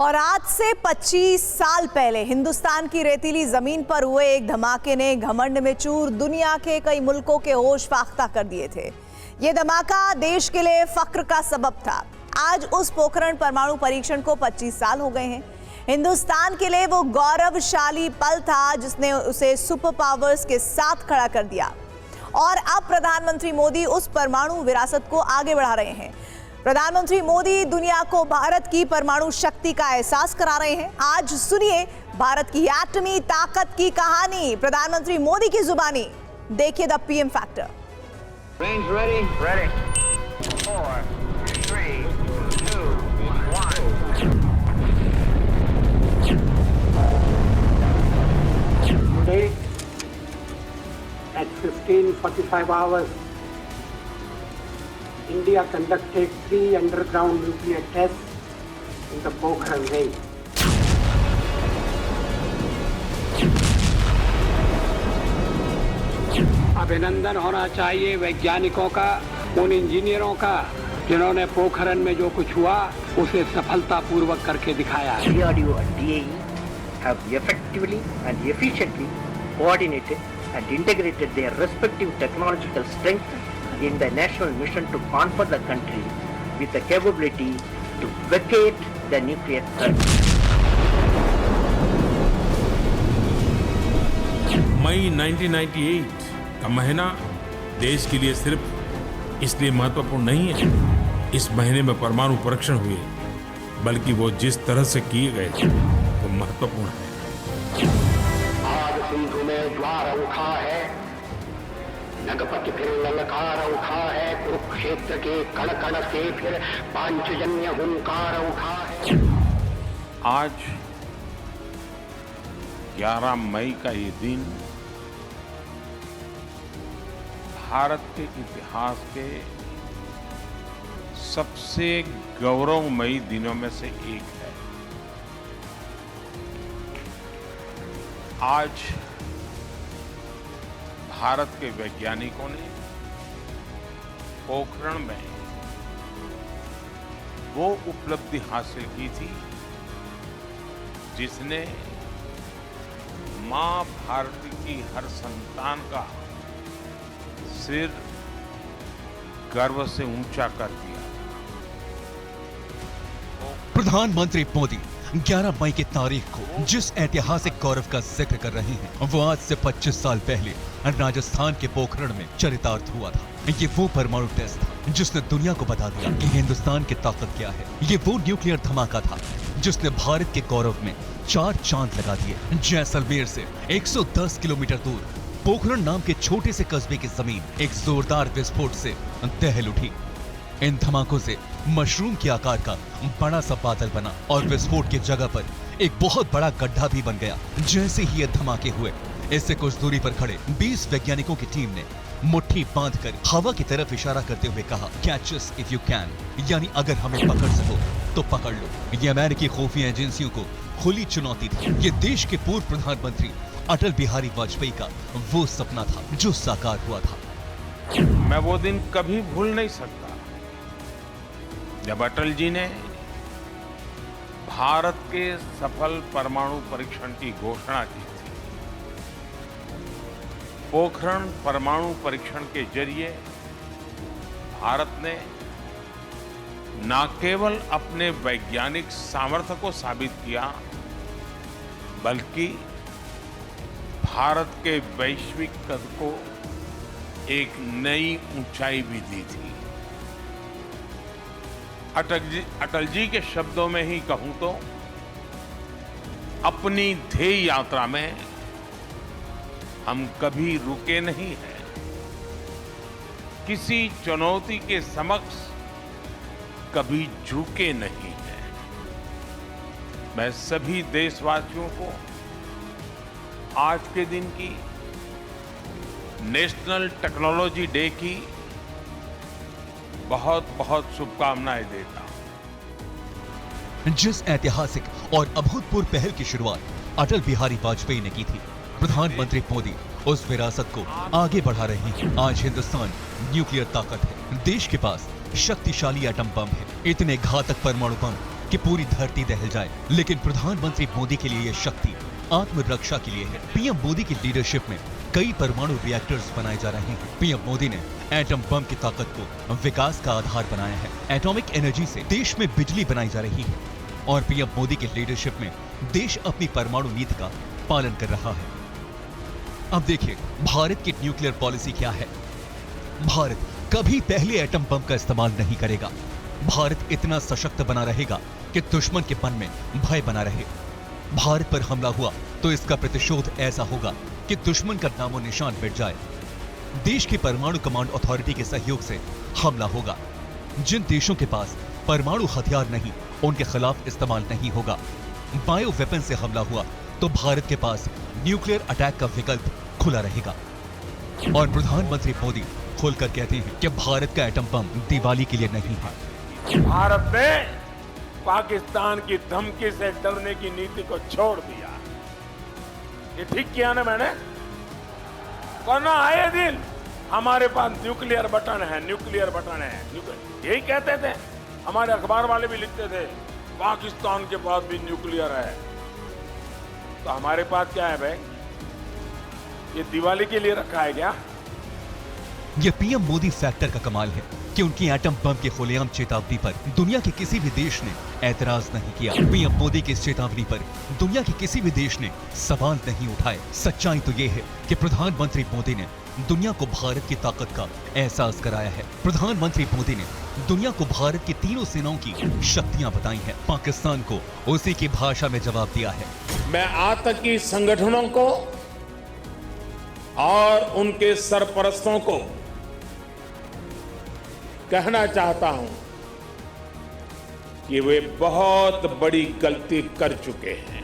और आज से 25 साल पहले हिंदुस्तान की रेतीली जमीन पर हुए एक धमाके ने घमंड में चूर दुनिया के कई मुल्कों के होश फाख्ता कर दिए थे। ये धमाका देश के लिए फख्र का सबब था। आज उस पोखरण परमाणु परीक्षण को 25 साल हो गए हैं। हिंदुस्तान के लिए वो गौरवशाली पल था जिसने उसे सुपर पावर्स के साथ खड़ा कर दिया। और अब प्रधानमंत्री मोदी उस परमाणु विरासत को आगे बढ़ा रहे हैं। प्रधानमंत्री मोदी दुनिया को भारत की परमाणु शक्ति का एहसास करा रहे हैं। आज सुनिए भारत की एटमी ताकत की कहानी प्रधानमंत्री मोदी की जुबानी। देखिए the PM factor. Range ready? Ready. 4, 3, 2, 1. Today at 15:45 hours, India conducted 3 underground nuclear tests in the Pokhran range. अभिनंदन होना चाहिए वैज्ञानिकों का, उन इंजीनियरों का जिन्होंने पोखरण में जो कुछ हुआ उसे सफलतापूर्वक करके दिखाया है। DRDO and DAE have effectively and efficiently coordinated and integrated their respective technological strength in the national mission to conquer the country with the capability to vacate the nuclear threat. मई 1998 का महीना देश के लिए सिर्फ इसलिए महत्वपूर्ण नहीं है इस महीने में परमाणु परीक्षण हुए, बल्कि वो जिस तरह से किए गए थे वो महत्वपूर्ण है। आज सिंधु में ज्वार उठा है, नगपति फिर ललकार उठा है, कुरुक्षेत्र के कण कण से फिर पांचजन्य हुंकार उठा है। आज 11 मई का ये दिन भारत के इतिहास के सबसे गौरवमयी दिनों में से एक है। आज भारत के वैज्ञानिकों ने पोखरण में वो उपलब्धि हासिल की थी जिसने मां भारती की हर संतान का सिर गर्व से ऊंचा कर दिया। प्रधानमंत्री मोदी 11 मई की तारीख को जिस ऐतिहासिक गौरव का जिक्र कर रहे हैं वो आज से 25 साल पहले राजस्थान के पोखरण में चरितार्थ हुआ था। ये वो परमाणु टेस्ट था जिसने दुनिया को बता दिया कि हिंदुस्तान की ताकत क्या है। ये वो न्यूक्लियर धमाका था जिसने भारत के गौरव में 4 चांद लगा दिए। जैसलमेर से 110 किलोमीटर दूर पोखरण नाम के छोटे से कस्बे की जमीन एक जोरदार विस्फोट से दहल उठी। इन धमाकों से मशरूम के आकार का बड़ा सा बादल बना और विस्फोट की जगह पर एक बहुत बड़ा गड्ढा भी बन गया। जैसे ही ये धमाके हुए, इससे कुछ दूरी पर खड़े 20 वैज्ञानिकों की टीम ने मुट्ठी बांधकर हवा की तरफ इशारा करते हुए कहा, catch us if you can, यानी अगर हमें पकड़ सको तो पकड़ लो। ये अमेरिकी खुफिया एजेंसियों को खुली चुनौती थी। ये देश के पूर्व प्रधानमंत्री अटल बिहारी वाजपेयी का वो सपना था जो साकार हुआ था। मैं वो दिन कभी भूल नहीं सकता जब अटल जी ने भारत के सफल परमाणु परीक्षण की घोषणा की थी। पोखरण परमाणु परीक्षण के जरिए भारत ने न केवल अपने वैज्ञानिक सामर्थ्य को साबित किया, बल्कि भारत के वैश्विक कद को एक नई ऊंचाई भी दी थी। अटल जी के शब्दों में ही कहूं तो अपनी ध्येय यात्रा में हम कभी रुके नहीं हैं, किसी चुनौती के समक्ष कभी झुके नहीं हैं। मैं सभी देशवासियों को आज के दिन की नेशनल टेक्नोलॉजी डे की बहुत बहुत शुभकामनाएं देता हूं। जिस ऐतिहासिक और अभूतपूर्व पहल की शुरुआत अटल बिहारी वाजपेयी ने की थी, प्रधानमंत्री मोदी उस विरासत को आगे बढ़ा रहे हैं। आज हिंदुस्तान न्यूक्लियर ताकत है। देश के पास शक्तिशाली एटम बम है। इतने घातक परमाणु बम कि पूरी धरती दहल जाए, लेकिन प्रधानमंत्री मोदी के लिए यह शक्ति आत्मरक्षा के लिए है। पीएम मोदी की लीडरशिप में कई परमाणु रिएक्टर्स बनाए जा रहे हैं। पीएम मोदी ने एटम बम की ताकत को विकास का आधार बनाया है। एटॉमिक एनर्जी से देश में बिजली बनाई जा रही है और पीएम मोदी की लीडरशिप में देश अपनी परमाणु नीति का पालन कर रहा है। अब देखिए भारत की न्यूक्लियर पॉलिसी क्या है। भारत कभी पहले एटम बम का इस्तेमाल नहीं करेगा। भारत इतना सशक्त बना रहेगा कि दुश्मन के मन में भय बना रहे। भारत पर हमला हुआ तो इसका प्रतिशोध ऐसा होगा कि दुश्मन का नामो निशान मिट जाए। देश की परमाणु कमांड अथॉरिटी के सहयोग से हमला होगा। जिन देशों के पास परमाणु हथियार नहीं, उनके खिलाफ इस्तेमाल नहीं होगा। बायो वेपन से हमला हुआ तो भारत के पास न्यूक्लियर अटैक का विकल्प खुला रहेगा। और प्रधानमंत्री मोदी खोलकर कहते हैं कि भारत का एटम बम दिवाली के लिए नहीं है। भारत ने पाकिस्तान की धमकी से डरने की नीति को छोड़ दिया। ये ठीक किया ना मैंने? वरना आए दिन हमारे पास न्यूक्लियर बटन है, न्यूक्लियर बटन है, यही कहते थे। हमारे अखबार वाले भी लिखते थे पाकिस्तान के पास भी न्यूक्लियर है। तो हमारे पास क्या है भाई? ये दिवाली के लिए रखा है क्या? ये पीएम मोदी फैक्टर का कमाल है कि उनकी एटम बम के खुलेआम चेतावनी पर दुनिया के किसी भी देश ने ऐतराज नहीं किया। पीएम मोदी की इस चेतावनी पर दुनिया के किसी भी देश ने सवाल नहीं उठाए। सच्चाई तो ये है कि प्रधानमंत्री मोदी ने दुनिया को भारत की ताकत का एहसास कराया है। प्रधानमंत्री मोदी ने दुनिया को भारत की तीनों सेनाओं की शक्तियां बताई हैं। पाकिस्तान को उसी की भाषा में जवाब दिया है। मैं आतंकी संगठनों को और उनके सरपरस्तों को कहना चाहता हूं कि वे बहुत बड़ी गलती कर चुके हैं।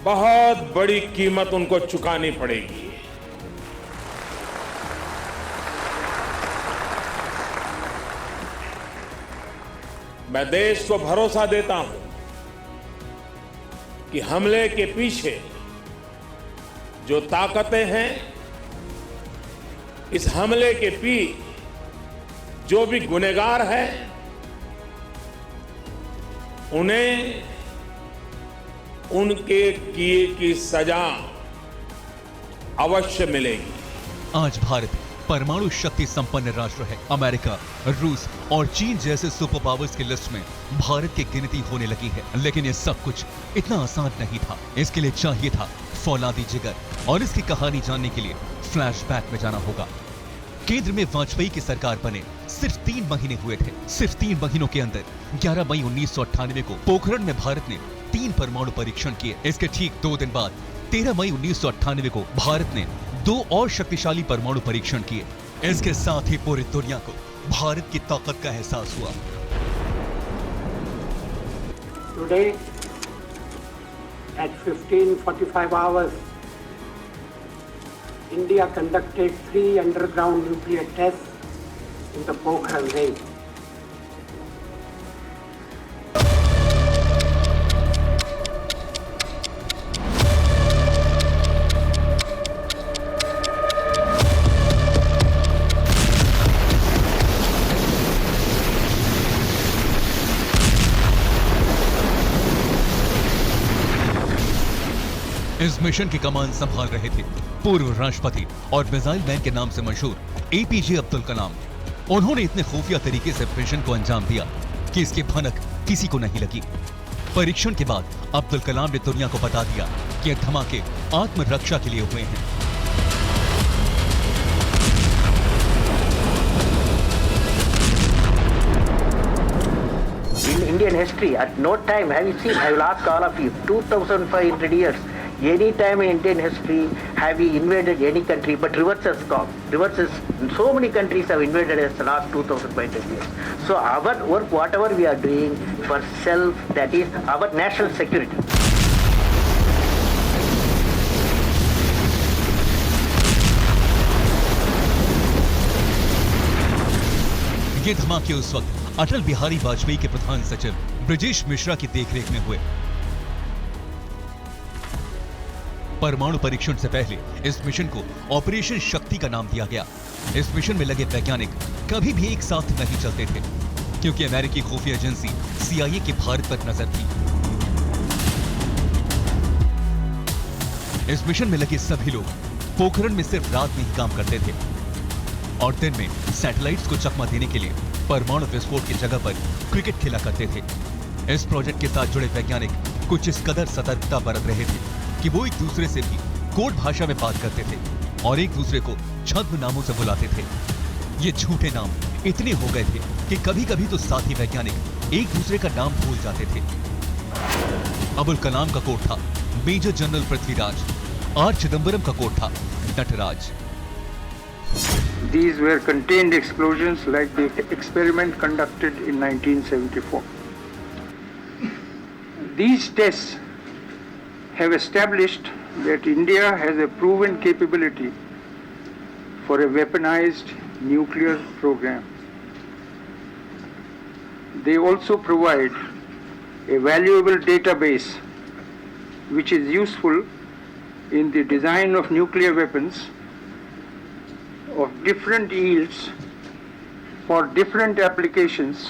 बहुत बड़ी कीमत उनको चुकानी पड़ेगी। मैं देश को भरोसा देता हूं कि हमले के पीछे जो ताकतें हैं, इस हमले के पीछे जो भी गुनहगार हैं, उन्हें उनके किए की सजा अवश्य मिलेगी। आज भारत परमाणु शक्ति संपन्न राष्ट्र है। अमेरिका, रूस और चीन जैसे सुपर पावर्स की लिस्ट में भारत की गिनती होने लगी है। लेकिन ये सब कुछ इतना आसान नहीं था। इसके लिए चाहिए था फौलादी जिगर, और इसकी कहानी जानने के लिए फ्लैशबैक में जाना होगा। केंद्र में वाजपेयी की सरकार बने सिर्फ 3 महीने हुए थे। सिर्फ 3 महीनों के अंदर 11 मई 1998 को पोखरण में भारत ने 3 परमाणु परीक्षण किए। इसके ठीक 2 दिन बाद 13 मई 1998 को भारत ने 2 और शक्तिशाली परमाणु परीक्षण किए। इसके साथ ही पूरी दुनिया को भारत की ताकत का एहसास हुआ। Today at 15:45 hours, India conducted 3 underground nuclear tests in the Pokhran range. इस मिशन की कमान संभाल रहे थे पूर्व राष्ट्रपति और मिसाइल मैन के नाम से मशहूर एपीजे अब्दुल कलाम। उन्होंने इतने खुफिया तरीके से मिशन को अंजाम दिया कि इसकी भनक किसी को नहीं लगी। परीक्षण के बाद अब्दुल कलाम ने दुनिया को बता दिया कि ये धमाके आत्मरक्षा के लिए हुए हैं। In Indian history, at no time have you seen, I will ask all of you, 2,500 years, any time in Indian history have we invaded any country, but reverse has come. Reverse is, so many countries have invaded us the last 2,500 years. So our work, whatever we are doing for self, that is our national security. ये धमाके उस वक्त अटल बिहारी वाजपेयी के प्रधान सचिव ब्रजेश मिश्रा की देखरेख में हुए। परमाणु परीक्षण से पहले इस मिशन को ऑपरेशन शक्ति का नाम दिया गया। इस मिशन में लगे वैज्ञानिक कभी भी एक साथ नहीं चलते थे, क्योंकि अमेरिकी खुफिया एजेंसी CIA की भारत पर नजर थी। इस मिशन में लगे सभी लोग पोखरण में सिर्फ रात में ही काम करते थे और दिन में सैटेलाइट्स को चकमा देने के लिए परमाणु विस्फोट की जगह पर क्रिकेट खेला करते थे। इस प्रोजेक्ट के साथ जुड़े वैज्ञानिक कुछ इस कदर सतर्कता बरत रहे थे कि वो एक दूसरे से भी कोड भाषा में बात करते थे और एक दूसरे को छद्म नामों से बुलाते थे। ये झूठे नाम इतने हो गए थे कि कभी कभी तो साथी वैज्ञानिक एक दूसरे का नाम भूल जाते थे। अबुल कलाम का कोड था major general Prithviraj, R. Chidambaram का कोड था Nataraj. These were contained explosions like the experiment conducted in 1974. These tests have established that India has a proven capability for a weaponized nuclear program. They also provide a valuable database which is useful in the design of nuclear weapons of different yields for different applications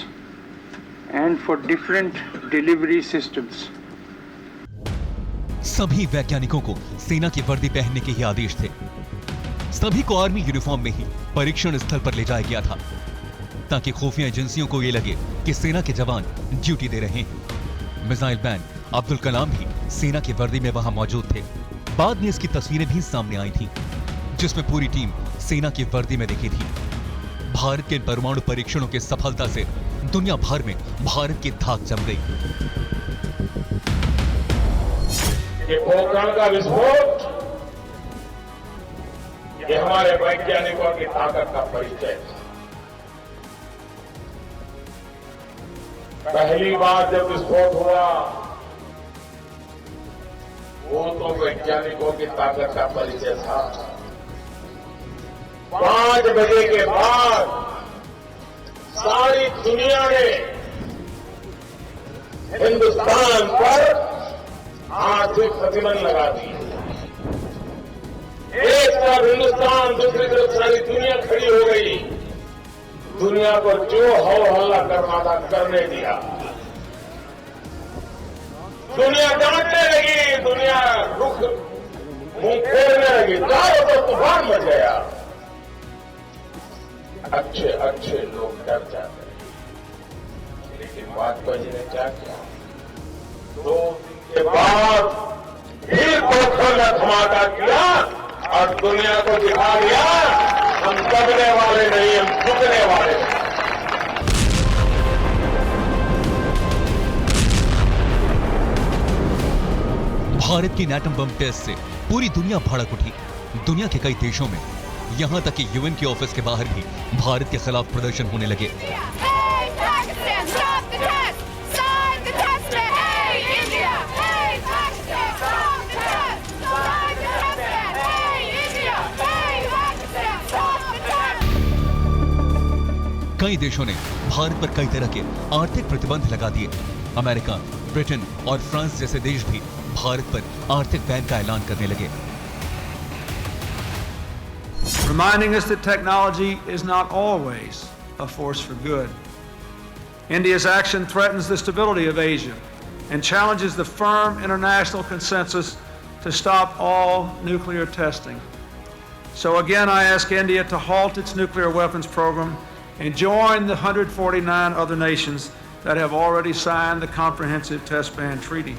and for different delivery systems. सभी वैज्ञानिकों को सेना की वर्दी पहनने के ही आदेश थे। सभी को आर्मी यूनिफॉर्म में ही परीक्षण स्थल पर ले जाया गया था ताकि खुफिया एजेंसियों को ये लगे कि सेना के जवान ड्यूटी दे रहे हैं। मिसाइल मैन अब्दुल कलाम भी सेना की वर्दी में वहां मौजूद थे। बाद में इसकी तस्वीरें भी सामने आई थी जिसमें पूरी टीम सेना की वर्दी में दिखी थी। भारत के परमाणु परीक्षणों की सफलता से दुनिया भर में भारत की धाक जम गई। ये पोखरण का विस्फोट ये हमारे वैज्ञानिकों की ताकत का परिचय था। पहली बार जब विस्फोट हुआ वो तो वैज्ञानिकों की ताकत का परिचय था। 5 बजे के बाद सारी दुनिया ने हिंदुस्तान पर आर्थिक प्रतिबंध लगा दी। एक तरफ हिंदुस्तान, दूसरी तरफ सारी दुनिया खड़ी हो गई। दुनिया को जो हो हल्ला करना था करने दिया। दुनिया डांटने लगी, दुनिया रुख मुंह फेरने लगी, चारों तो तूफान मच गया। अच्छे अच्छे लोग डर जाते, लेकिन वाजपेयी जी ने क्या किया? 2 दिन के बाद फिर पोखरण में धमाका किया और दुनिया को दिखा दिया हम दबने वाले नहीं, हम झुकने वाले हैं। भारत की एटम बम टेस्ट से पूरी दुनिया भड़क उठी। दुनिया के कई देशों में, यहां तक कि UN के ऑफिस के बाहर भी भारत के खिलाफ प्रदर्शन होने लगे। कई देशों ने भारत पर कई तरह के आर्थिक प्रतिबंध लगा दिए। अमेरिका, ब्रिटेन और फ्रांस जैसे देश भी भारत पर आर्थिक बैन का ऐलान करने लगे। Reminding us that technology is not always a force for good. India's action threatens the stability of Asia and challenges the firm international consensus to stop all nuclear testing. So again, I ask India to halt its nuclear weapons program and join the 149 other nations that have already signed the Comprehensive Test Ban Treaty.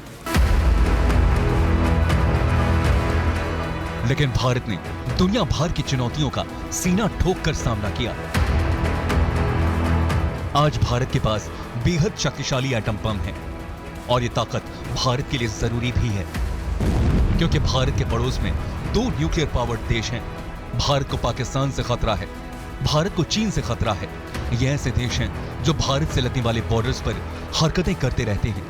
लेकिन भारत ने दुनिया भर की चुनौतियों का सीना ठोक कर सामना किया। आज भारत के पास बेहद शक्तिशाली एटम बम है और ये ताकत भारत के लिए जरूरी भी है, क्योंकि भारत के पड़ोस में 2 न्यूक्लियर पावर्ड देश हैं। भारत को पाकिस्तान से खतरा है, भारत को चीन से खतरा है। ये ऐसे देश हैं जो भारत से लगने वाले बॉर्डर्स पर हरकतें करते रहते हैं।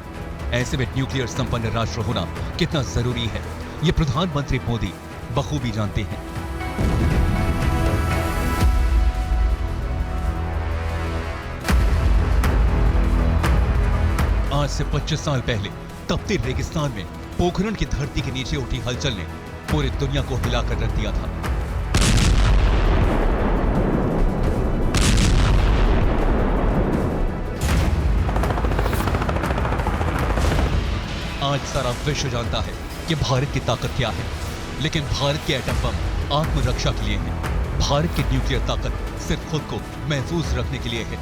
ऐसे में न्यूक्लियर संपन्न राष्ट्र होना कितना जरूरी है, ये प्रधानमंत्री मोदी बखूबी जानते हैं। आज से 25 साल पहले तपते रेगिस्तान में पोखरण की धरती के नीचे उठी हलचल ने पूरी दुनिया को हिलाकर रख दिया था। आज सारा विश्व जानता है कि भारत की ताकत क्या है, लेकिन भारत के एटम बम आत्मरक्षा के लिए है। भारत की न्यूक्लियर ताकत सिर्फ खुद को महफूज रखने के लिए है।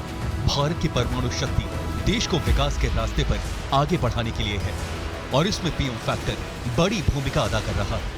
भारत की परमाणु शक्ति देश को विकास के रास्ते पर आगे बढ़ाने के लिए है, और इसमें पीएम फैक्टर बड़ी भूमिका अदा कर रहा है।